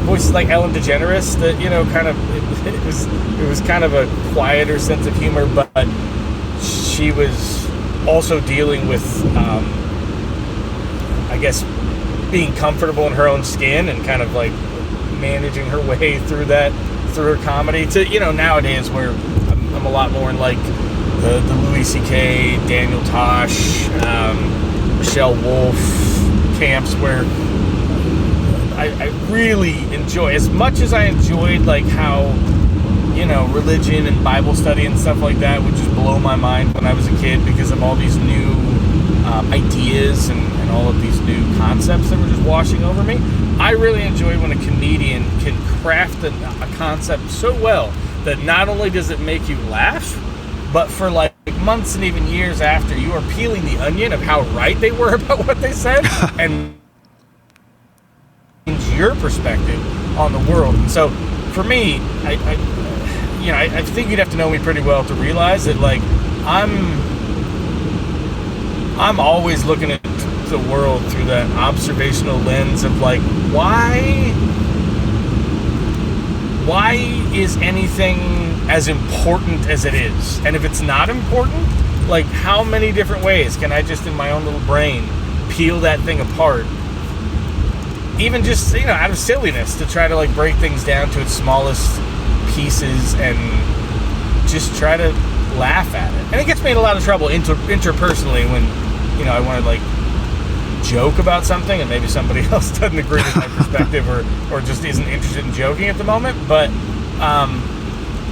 voices like Ellen DeGeneres that kind of it was kind of a quieter sense of humor, but she was also dealing with I guess being comfortable in her own skin and kind of like managing her way through her comedy, to nowadays where I'm a lot more in like the Louis C.K., Daniel Tosh, Michelle Wolf camps, where I really enjoy, as much as I enjoyed like how religion and Bible study and stuff like that would just blow my mind when I was a kid, because of all these new ideas and all of these new concepts that were just washing over me. I really enjoy when a comedian can craft a concept so well that not only does it make you laugh, but for like months and even years after, you are peeling the onion of how right they were about what they said and change your perspective on the world. And so for me, I think you'd have to know me pretty well to realize that, like, I'm always looking at the world through that observational lens of like, why is anything as important as it is? And if it's not important, like, how many different ways can I just in my own little brain peel that thing apart, even just out of silliness, to try to like break things down to its smallest pieces and just try to laugh at it. And it gets me in a lot of trouble interpersonally when I want to like joke about something and maybe somebody else doesn't agree with my perspective or just isn't interested in joking at the moment. But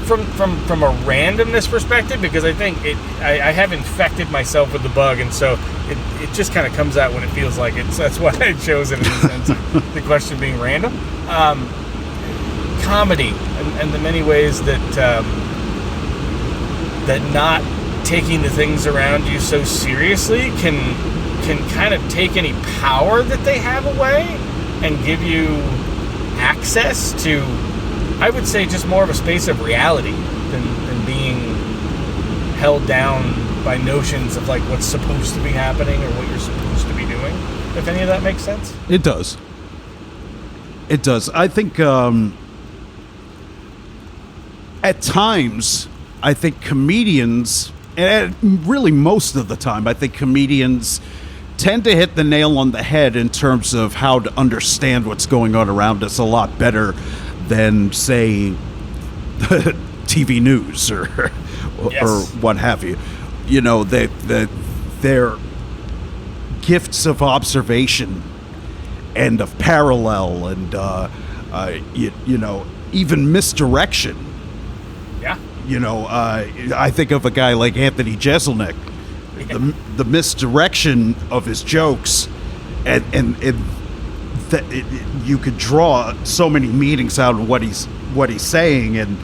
from a randomness perspective, because I think I have infected myself with the bug, and so it just kind of comes out when it feels like it. So that's why I chose it in the sense of the question being random. Comedy and the many ways that not taking the things around you so seriously can kind of take any power that they have away and give you access to, I would say, just more of a space of reality than being held down by notions of like what's supposed to be happening or what you're supposed to be doing, if any of that makes sense. It does. I think at times, I think comedians, and really most of the time, I think comedians tend to hit the nail on the head in terms of how to understand what's going on around us a lot better than, say, TV news or what have you. You know, they're gifts of observation and of parallel and, you know, even misdirection. Yeah. You know, I think of a guy like Anthony Jeselnik, the misdirection of his jokes, and that you could draw so many meanings out of what he's saying, and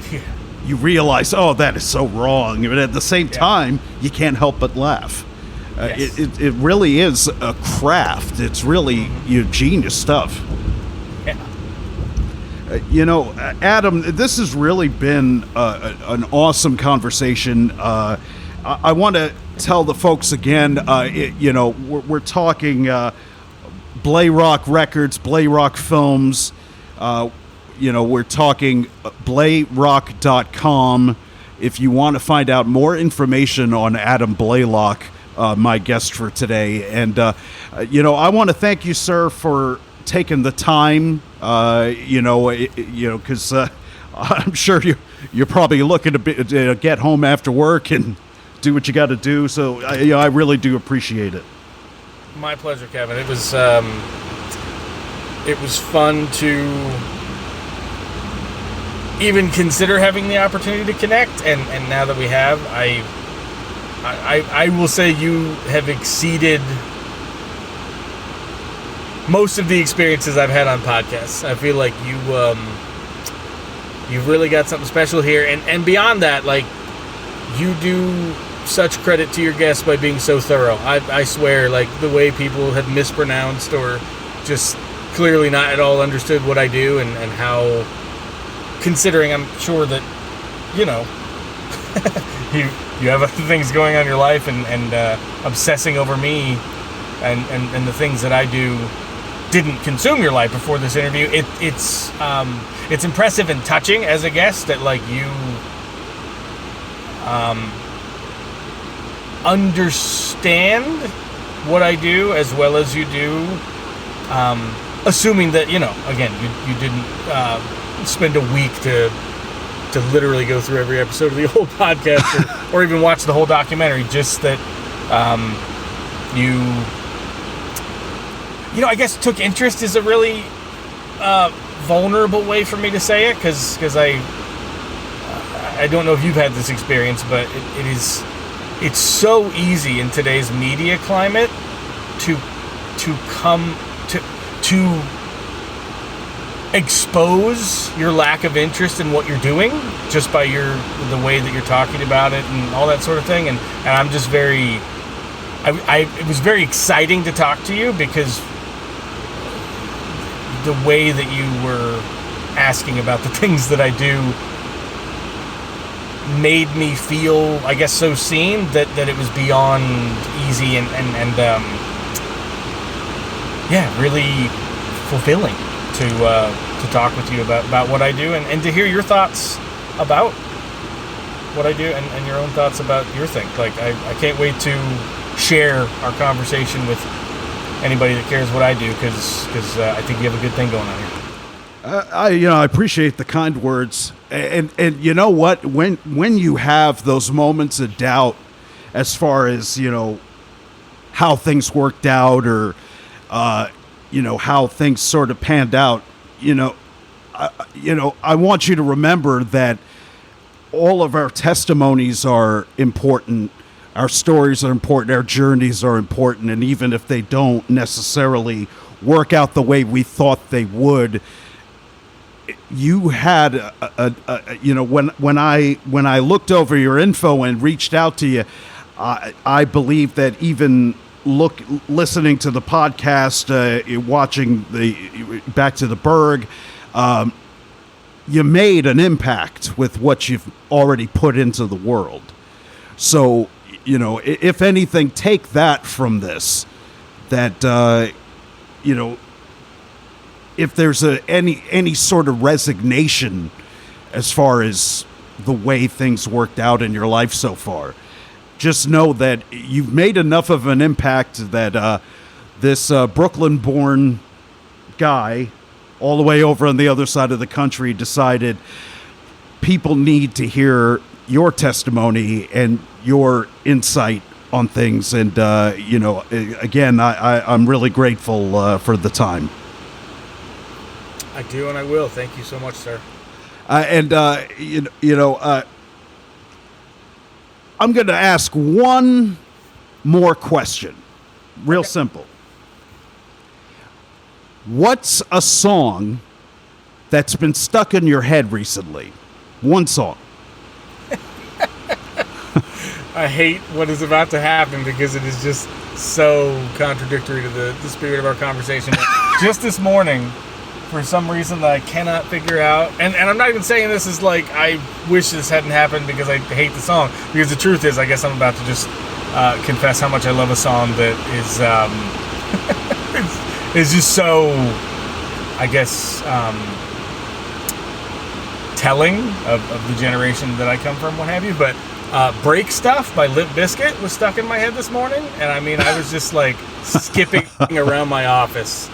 you realize, oh, that is so wrong. But at the same time, you can't help but laugh. Yes. It really is a craft. It's really genius stuff. Yeah. You know, Adam, this has really been an awesome conversation. I want to tell the folks again, you know, we're talking Blaylock Records, Blaylock Films. You know, we're talking blayrock.com. If you want to find out more information on Adam Blaylock, my guest for today. And, you know, I want to thank you, sir, for taking the time, you know, because I'm sure you're probably looking to get home after work and do what you got to do. So I really do appreciate it. My pleasure, Kevin. It was fun to even consider having the opportunity to connect, and now that we have, I will say you have exceeded most of the experiences I've had on podcasts. I feel like you've really got something special here, and beyond that, like, you do such credit to your guests by being so thorough. I swear, like, the way people have mispronounced or just clearly not at all understood what I do, and how, considering I'm sure that, you know, you have other things going on in your life, and obsessing over me and the things that I do didn't consume your life before this interview. It's impressive and touching as a guest that, like, you understand what I do as well as you do, assuming that, you know, again, you didn't spend a week to literally go through every episode of the whole podcast or even watch the whole documentary, just that you know, I guess took interest is a really vulnerable way for me to say it, because I don't know if you've had this experience, but it's so easy in today's media climate to expose your lack of interest in what you're doing just by the way that you're talking about it and all that sort of thing, and I'm just very it was very exciting to talk to you, because the way that you were asking about the things that I do made me feel, I guess, so seen that it was beyond easy and yeah, really fulfilling to talk with you about what I do, and to hear your thoughts about what I do, and your own thoughts about your thing. Like, I can't wait to share our conversation with anybody that cares what I do, because I think you have a good thing going on here. I appreciate the kind words, and you know what, when you have those moments of doubt as far as, you know, how things worked out, or you know, how things sort of panned out, you know, I want you to remember that all of our testimonies are important. Our stories are important. Our journeys are important. And even if they don't necessarily work out the way we thought they would, you had you know, when I looked over your info and reached out to you, I believe that even listening to the podcast, watching the Back to the Burgh, you made an impact with what you've already put into the world. So, you know, if anything, take that from this, that, you know, if there's any sort of resignation as far as the way things worked out in your life so far, just know that you've made enough of an impact that this Brooklyn-born guy all the way over on the other side of the country decided people need to hear your testimony and your insight on things. And, again, I'm really grateful for the time. I do, and I will. Thank you so much, sir. I'm going to ask one more question. Real simple. What's a song that's been stuck in your head recently? One song. I hate what is about to happen because it is just so contradictory to the spirit of our conversation. Just this morning, for some reason that I cannot figure out, and I'm not even saying this is like I wish this hadn't happened because I hate the song, because the truth is I guess I'm about to just confess how much I love a song that is just so, I guess, telling of the generation that I come from, what have you. But Break Stuff by Limp Bizkit was stuck in my head this morning, and I mean, I was just like skipping around my office,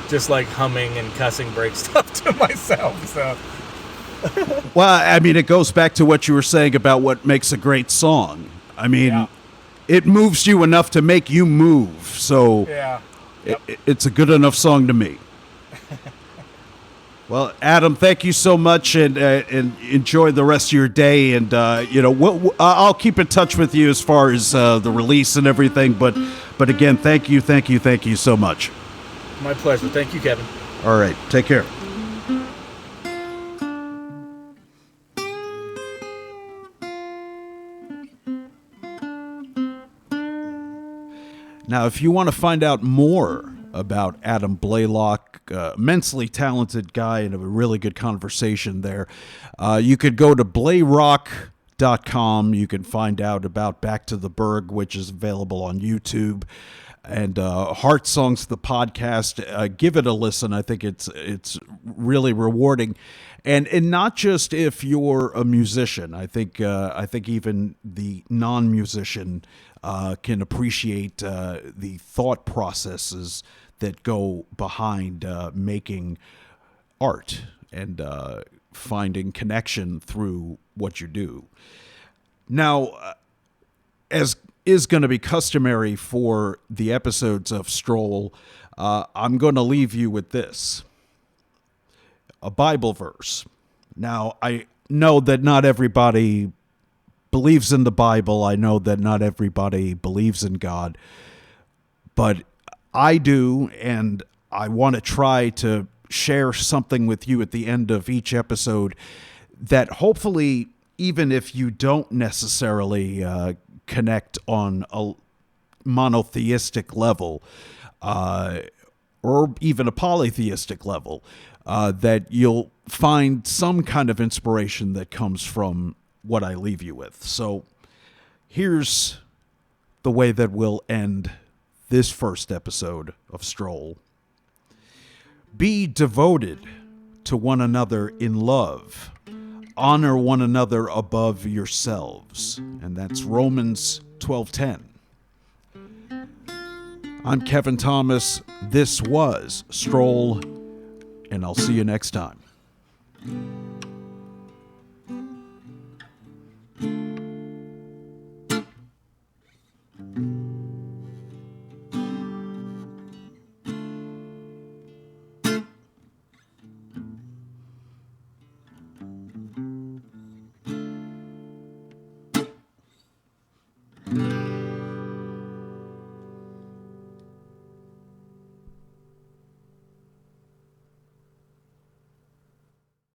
just like humming and cussing Break Stuff to myself. So, well, I mean, it goes back to what you were saying about what makes a great song. I mean, It moves you enough to make you move. So, it's a good enough song to me. Well, Adam, thank you so much, and enjoy the rest of your day. And I'll keep in touch with you as far as the release and everything. But again, thank you so much. My pleasure. Thank you, Kevin. All right, take care. Now, if you want to find out more about Adam Blaylock, immensely talented guy and a really good conversation there, you could go to blayrock.com. You can find out about Back to the Burgh, which is available on YouTube, and Heart Songs, the podcast. Give it a listen. I think it's really rewarding, and not just if you're a musician. I think even the non-musician can appreciate the thought processes that go behind making art and finding connection through what you do. Now, as is going to be customary for the episodes of S.T.R.O.L.L, I'm going to leave you with this. A Bible verse. Now, I know that not everybody believes in the Bible. I know that not everybody believes in God, but I do, and I want to try to share something with you at the end of each episode that hopefully, even if you don't necessarily connect on a monotheistic level, or even a polytheistic level, that you'll find some kind of inspiration that comes from what I leave you with. So here's the way that we'll end this first episode of S.T.R.O.L.L. Be devoted to one another in love. Honor one another above yourselves. And that's Romans 12:10. I'm Kevin Thomas. This was S.T.R.O.L.L, and I'll see you next time.